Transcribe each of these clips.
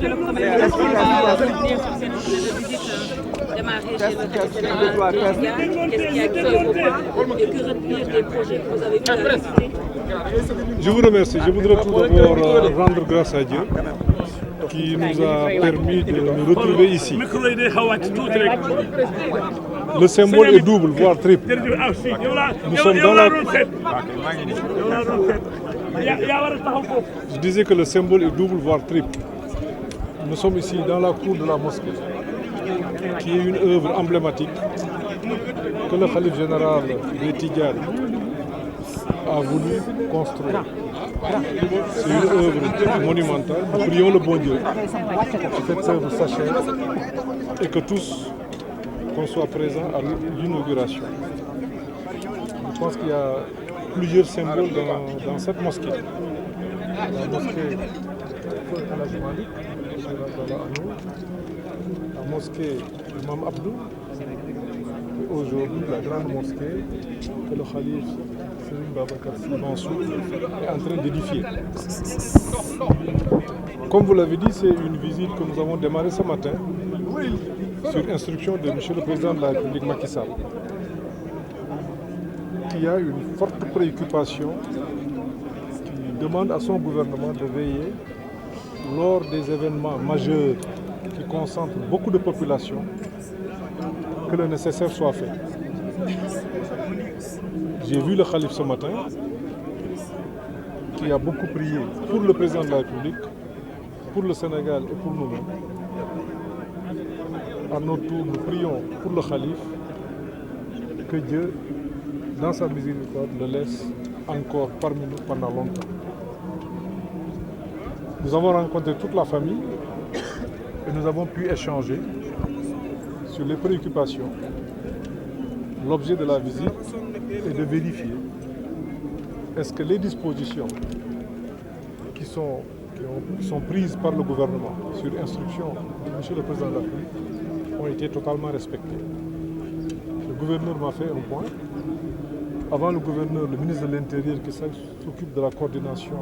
Monsieur le Premier ministre va venir sur cette visite démarrer chez le général qu'est-ce qui a guidé vos pas et que retenir des projets que vous avez vus à la visiter? Je vous remercie. Je voudrais tout d'abord rendre grâce à Dieu qui nous a permis de nous retrouver ici. Le symbole est double, voire triple. Nous sommes dans la... Je disais que le symbole est double, voire triple. Nous sommes ici dans la cour de la mosquée, qui est une œuvre emblématique que le khalife général des Tidjanes a voulu construire. C'est une œuvre monumentale. Nous prions le bon Dieu que cette œuvre s'achève et que tous, qu'on soit présents à l'inauguration. Je pense qu'il y a plusieurs symboles dans cette mosquée. La mosquée Al-Hajj Malik, la mosquée Imam Abdou, et aujourd'hui la grande mosquée que le khalife Serigne Babacar Sy Mansour est en train d'édifier. Comme vous l'avez dit, c'est une visite que nous avons démarrée ce matin sur instruction de M. le Président de la République Macky Sall, qui a une forte préoccupation, qui demande à son gouvernement de veiller lors des événements majeurs qui concentrent beaucoup de populations, que le nécessaire soit fait. J'ai vu le khalife ce matin, qui a beaucoup prié pour le président de la République, pour le Sénégal et pour nous-mêmes. À notre tour, nous prions pour le khalife, que Dieu, dans sa miséricorde, le laisse encore parmi nous pendant longtemps. Nous avons rencontré toute la famille et nous avons pu échanger sur les préoccupations. L'objet de la visite est de vérifier est-ce que les dispositions qui sont prises par le gouvernement sur instruction de M. le Président de la République ont été totalement respectées. Le gouverneur m'a fait un point. Avant le gouverneur, le ministre de l'Intérieur qui s'occupe de la coordination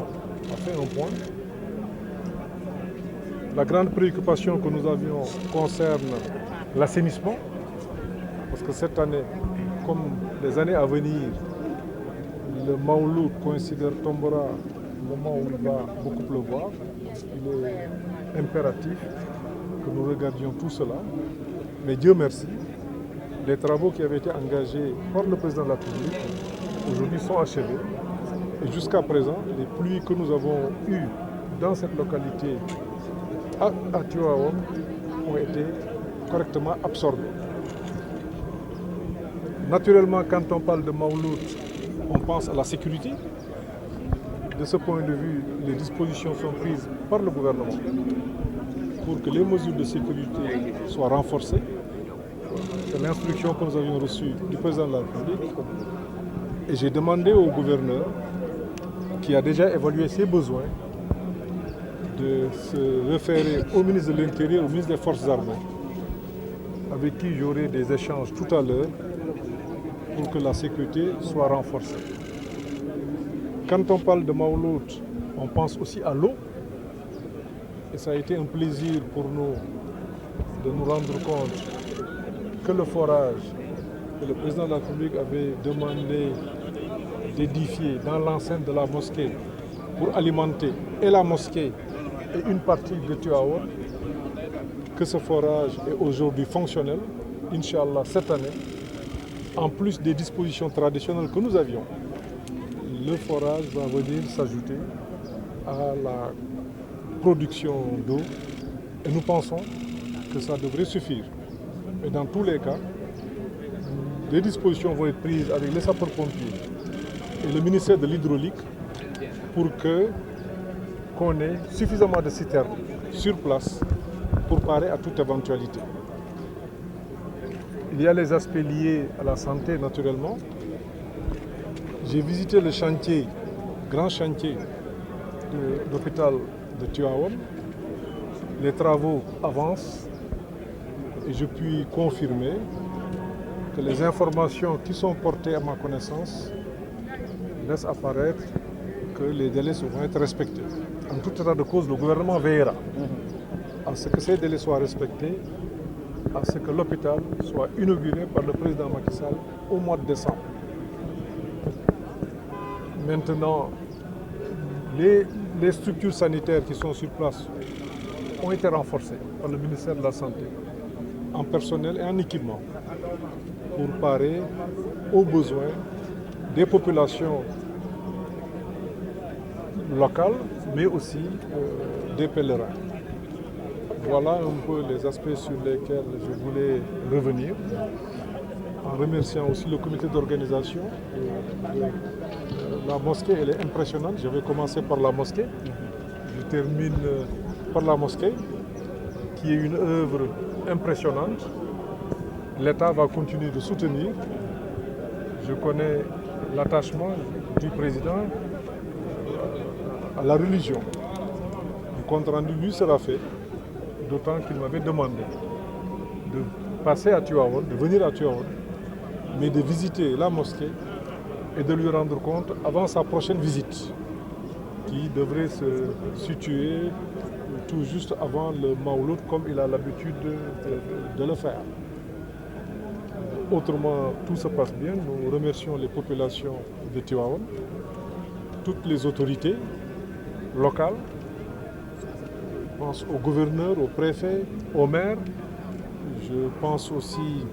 a fait un point. La grande préoccupation que nous avions concerne l'assainissement, parce que cette année, comme les années à venir, le Maouloud tombera au moment où il va beaucoup pleuvoir. Il est impératif que nous regardions tout cela. Mais Dieu merci, les travaux qui avaient été engagés par le président de la République aujourd'hui sont achevés. Et jusqu'à présent, les pluies que nous avons eues dans cette localité à Tivaouane ont été correctement absorbées. Naturellement, quand on parle de Maouloud, on pense à la sécurité. De ce point de vue, les dispositions sont prises par le gouvernement pour que les mesures de sécurité soient renforcées. C'est l'instruction que nous avions reçue du président de la République. Et j'ai demandé au gouverneur, qui a déjà évalué ses besoins, de se référer au ministre de l'Intérieur, au ministre des Forces armées, avec qui j'aurai des échanges tout à l'heure pour que la sécurité soit renforcée. Quand on parle de Maouloud, on pense aussi à l'eau. Et ça a été un plaisir pour nous de nous rendre compte que le forage que le président de la République avait demandé d'édifier dans l'enceinte de la mosquée pour alimenter et la mosquée et une partie de Tivaouane, que ce forage est aujourd'hui fonctionnel, Inch'Allah, cette année, en plus des dispositions traditionnelles que nous avions. Le forage va venir s'ajouter à la production d'eau et nous pensons que ça devrait suffire. Et dans tous les cas, des dispositions vont être prises avec les sapeurs-pompiers et le ministère de l'Hydraulique pour qu'on ait suffisamment de citernes sur place pour parer à toute éventualité. Il y a les aspects liés à la santé naturellement. J'ai visité le chantier, grand chantier de l'hôpital de Tivaouane. Les travaux avancent et je puis confirmer que les informations qui sont portées à ma connaissance laissent apparaître que les délais vont être respectés. En tout état de cause, le gouvernement veillera à ce que ces délais soient respectés, à ce que l'hôpital soit inauguré par le président Macky Sall au mois de décembre. Maintenant, les structures sanitaires qui sont sur place ont été renforcées par le ministère de la Santé en personnel et en équipement pour parer aux besoins des populations locales, mais aussi des pèlerins. Voilà un peu les aspects sur lesquels je voulais revenir, en remerciant aussi le comité d'organisation de la mosquée. Elle est impressionnante. Je vais commencer par la mosquée. Je termine par la mosquée, qui est une œuvre impressionnante. L'État va continuer de soutenir. Je connais l'attachement du président à la religion. Le compte rendu lui sera fait, d'autant qu'il m'avait demandé de passer à Tivaouane, de venir à Tivaouane, mais de visiter la mosquée et de lui rendre compte avant sa prochaine visite, qui devrait se situer tout juste avant le Mawlud, comme il a l'habitude de le faire. Autrement, tout se passe bien. Nous remercions les populations de Tivaouane, toutes les autorités locales. Je pense au gouverneur, au préfet, au maire. Je pense aussi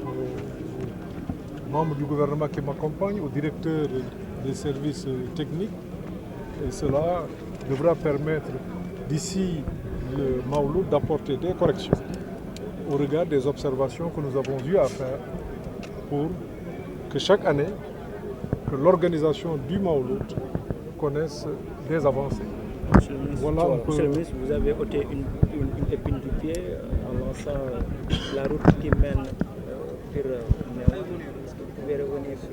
aux membres du gouvernement qui m'accompagnent, au directeur des services techniques. Et cela devra permettre, d'ici le Mawlud, d'apporter des corrections au regard des observations que nous avons eu à faire pour que chaque année, que l'organisation du Mawlud connaisse des avancées. Voilà un peu... Monsieur le ministre, vous avez ôté une épine du pied en lançant la route qui mène vers Est-ce que vous pouvez revenir sur...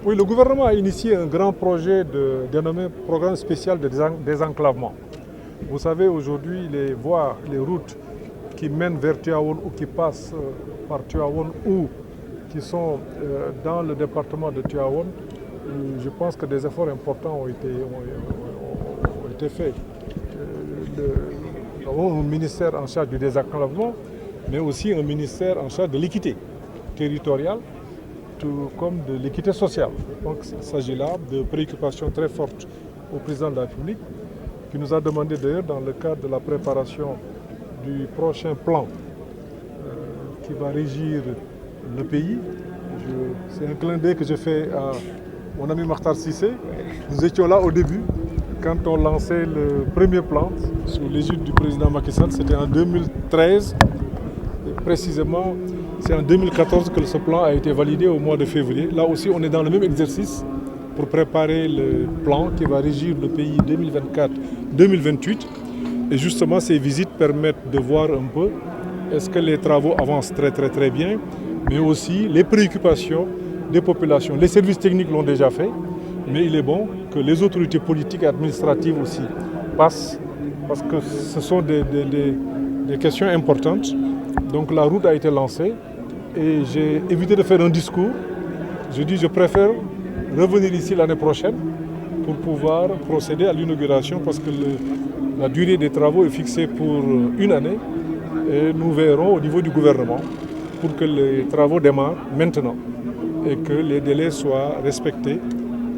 Oui, le gouvernement a initié un grand projet dénommé Programme spécial de désenclavement. Vous savez, aujourd'hui, les voies, les routes qui mènent vers Tivaouane ou qui passent par Tivaouane ou qui sont dans le département de Tivaouane, je pense que des efforts importants ont été faits. Nous avons un ministère en charge du désenclavement, mais aussi un ministère en charge de l'équité territoriale, tout comme de l'équité sociale. Donc il s'agit là de préoccupations très fortes au président de la République, qui nous a demandé d'ailleurs dans le cadre de la préparation du prochain plan qui va régir le pays. C'est un clin d'œil que je fais à mon ami Makhtar Cissé. Nous étions là au début, quand on lançait le premier plan sous l'égide du président Macky Sall. C'était en 2013. Et précisément, c'est en 2014 que ce plan a été validé au mois de février. Là aussi, on est dans le même exercice pour préparer le plan qui va régir le pays 2024-2028. Et justement, ces visites permettent de voir un peu est-ce que les travaux avancent très bien, mais aussi les préoccupations des populations. Les services techniques l'ont déjà fait, mais il est bon que les autorités politiques et administratives aussi passent, parce que ce sont des questions importantes. Donc la route a été lancée et j'ai évité de faire un discours. Je dis je préfère revenir ici l'année prochaine pour pouvoir procéder à l'inauguration, parce que la durée des travaux est fixée pour une année et nous verrons au niveau du gouvernement pour que les travaux démarrent maintenant et que les délais soient respectés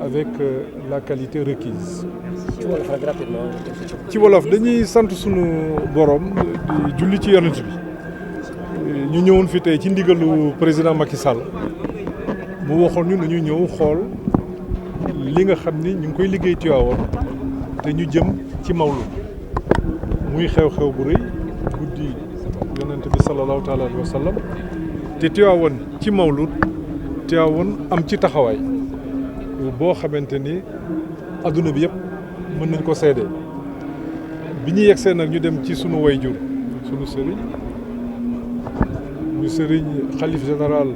avec la qualité requise. ci wolof dañuy sant sunu borom di julli ci yonent bi ñu ñëwoon fi tey ci ndigalu président Macky Sall mu waxoon ñu nañu ñëw xool li nga xam ni ñu ngi koy liggéey Tivaouane te ñu jëm ci Mawlud muy xew-xew bu rëy guddi yonent bi sallallahu taala alayhi wa sallam te Tivaouane ci Mawlud Tivaouane am ci taxawaay boo xamante ni adduna bi yëpp mën nañ ko seede. bi ñu yegsee nag ñu dem ci sunu wayjur sunu sëriñ ñu sëriñ xalif général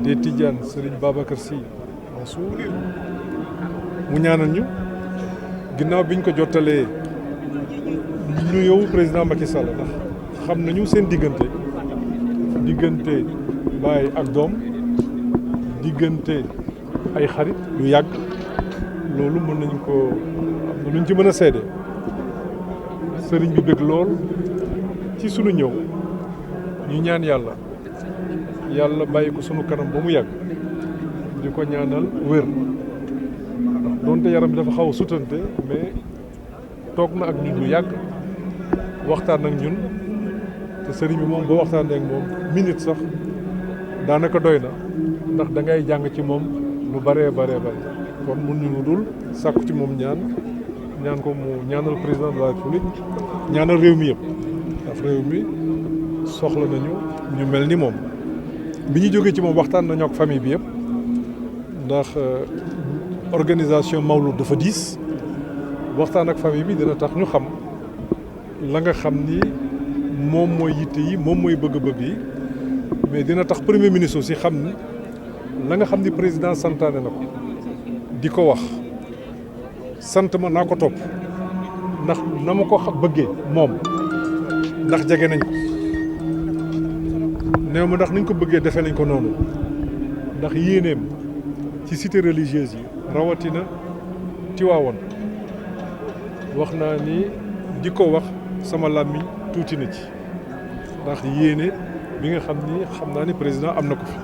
des Tidianes sëriñ Babacar Sy Mansour mu ñaanal ñu ginnaaw biñ ko jottalee ñu yow président Macky Sall ndax xam nañu seen diggante baay ak doom diggante ay xarit yu yàgg loolu mën nañ ko am na luñ ci mën a seede sëriñ bi bëgg lool ci sunu ñëw ñu ñaan yàlla bàyyi ko sunu kanam ba mu yàgg di ko ñaanal wér donte yaram bi dafa xaw a sutante mais toog na ak ñun lu yàgg waxtaan ak ñun te sëriñ bi moom boo waxtaanee ak moom minute sax daanaka doy na ndax da ngay jàng ci moom lu bëree bare kon mun ñu lu dul sàkku ci moom ñaan ko mu ñaanal président de la République ñaanal réew mi yëpp ndax réew mi soxla nañu ñu mel ni moom bi ñu jógee ci moom waxtaan nañu ak famille bi yëpp ndax organisation Mawlud dafa diis waxtaan ak famille bi dina tax ñu xam la nga xam ni moom mooy yitte yi moom mooy bëgg-bëgg yi mais dina tax premier ministre aussi xam ni la nga xam ni président santaane na ko di ko wax sant ma naa ko topp ndax na ma ko bëggee moom ndax jege nañ ko néew ma ndax niñ ko bëggee defee nañ ko noonu ndax yéeneem ci cité religieuse yi rawatina Tiwaawoon wax naa ni di ko wax sama làmmiñ tuuti na ci ndax yéene bi nga xam naa ni président am na ko fi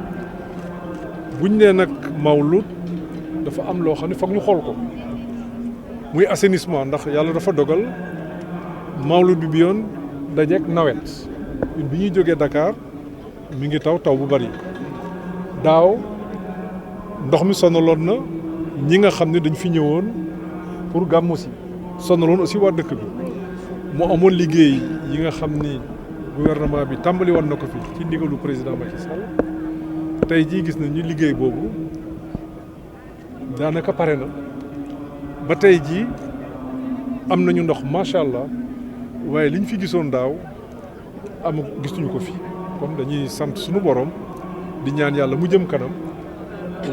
buñ nee nag Mawlud dafa am loo xam ne foog ñu xool ko muy assainissement ndax yàlla dafa dogal Mawlud bi yoon dajeek nawet bi ñuy jógee Dakar mi ngi taw bu bari daaw ndox mi sonaloon na ñi nga xam ne dañ fi ñëwoon pour gàmmu si sonaloon aussi waa dëkk bi mu amoon liggéey yi nga xam ni gouvernement bi tàmbali woon na ko fi ci ndigalu président Macky Sall tey jii gis nañu liggéey boobu daanaka pare na ba tey jii am nañu ndox macha allah waaye liñ fi gisoon daaw gisuñu ko fi kon dañuy sant suñu borom di ñaan yàlla mu jëm kanam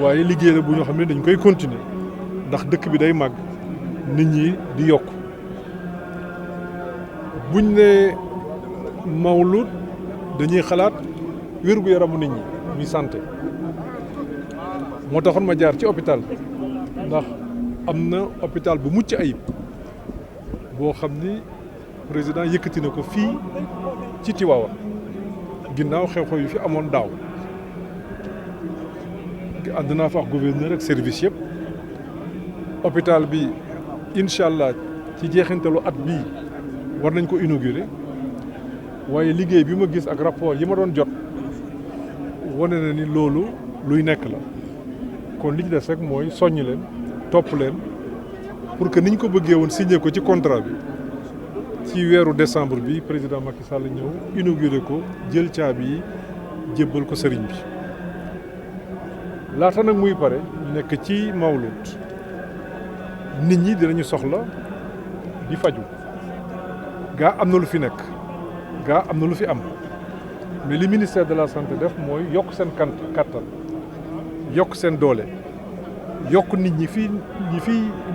waaye liggéey la bu ñoo xam ne dañ koy continuer ndax dëkk bi day màgg nit ñi di yokk buñ ne Mawlud dañuy xalaat wér-gu-yaramu nit ñi muy santé moo taxoon ma jaar ci hôpital ndax am na hôpital bu mucc ayib boo xam ni président yëkkati na ko fii ci Tivaouane ginnaaw xew-xew yu fi amoon daaw ànd naa fa ak gouverneur ak service yëpp hôpital bi incha allah ci jeexintalu at bii war nañ ko inaugurer waaye liggéey bi ma gis ak rapport yi ma doon jot wane na ni loolu luy nekk la kon li ci des rek mooy soññ leen topp leen pour que niñ ko bëggee woon signé ko ci contrat bi ci weeru décembre bi président Macky Sall ñëw inauguré ko jël caabi yi jébbal ko sëriñ bi laata nag muy pare nekk ci Mawlud nit ñi dinañu soxla di faju gaa am na lu fi nekk gaa am na lu fi am mais li ministère de la santé def mooy yokk seen kattan yokk seen doole yokk nit ñi fi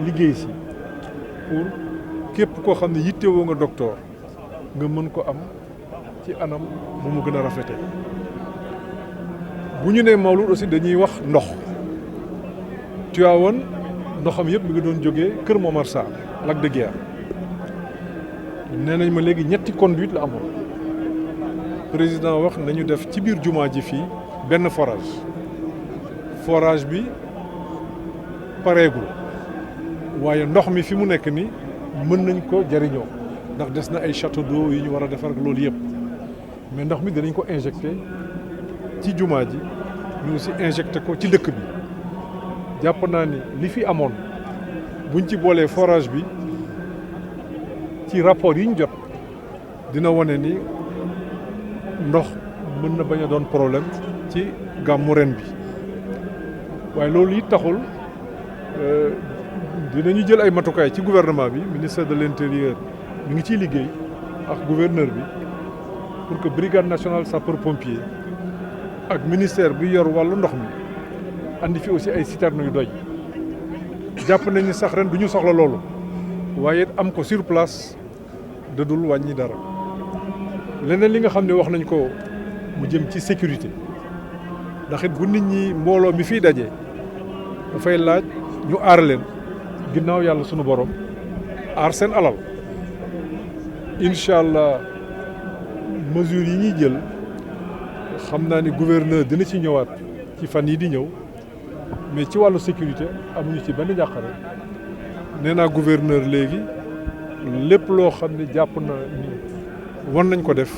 liggéey si pour képp koo xam ne yittewoo nga docteur nga mën ko am ci anam bu mu gën a rafete bu ñu nee Mawlud aussi dañuy wax ndox Tivaouane ndoxam yëpp mi ngi doon jógee Kër Momar Sarr Lac de Guiers nee nañ ma léegi ñetti conduite la amoon président wax nañu def ci biir jumaa ji fii benn forage bi pareegul waaye ndox mi fi mu nekk ni mën nañ ko jariñoo ndax des na ay château d'eau yi ñu war a defar ak loolu yëpp mais ndox mi danañ ko injecté ci jumaa ji ñu aussi injecté ko ci dëkk bi jàpp naa ni li fi amoon buñ ci boolee forage bi ci rapport yi ñu jot dina wane ni ndox mën na bañ a doon problème ci gàmmu ren bi waaye loolu it taxul dinañu jël ay matukaay ci gouvernement bi ministère de l'intérieur mi ngi ciy liggéey ak gouverneur bi pour que brigade nationale sapeur-pompier ak ministère bi yor wàllu ndox mi andi fi aussi ay citernes yu doy jàpp nañ ni sax ren du ñu soxla loolu waaye am ko sur place dadul wàññi dara leneen li nga xam ne wax nañ ko mu jëm ci sécurité ndax it bu nit ñi mbooloo mi fiy daje dafay laaj ñu aar leen ginnaaw yàlla sunu borom aar seen alal incha allah mesures yi ñuy jël xam naa ni gouverneur dina ci ñëwaat ci fan yi di ñëw mais ci wàllu sécurité amuñu ci benn njàqare nee naa gouverneur léegi lépp loo xam ne jàpp na ni war nañ ko def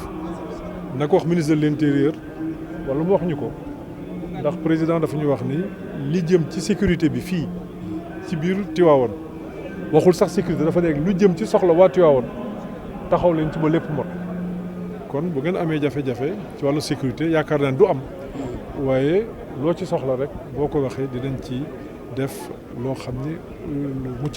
na ko wax ministre de l'intérieur wala mu wax ñu ko ndax président dafa ñu wax ni li jëm ci sécurité bi fii ci biir Tivaouane waxul sax sécurité dafa nekk lu jëm ci soxla waa Tivaouane taxaw leen ci ba lépp mot kon bu ngeen amee jafe-jafe ci wàllu sécurité yaakaar naa du am waaye loo ci soxla rek boo ko waxee dinañ ci def loo xam ni lu mucc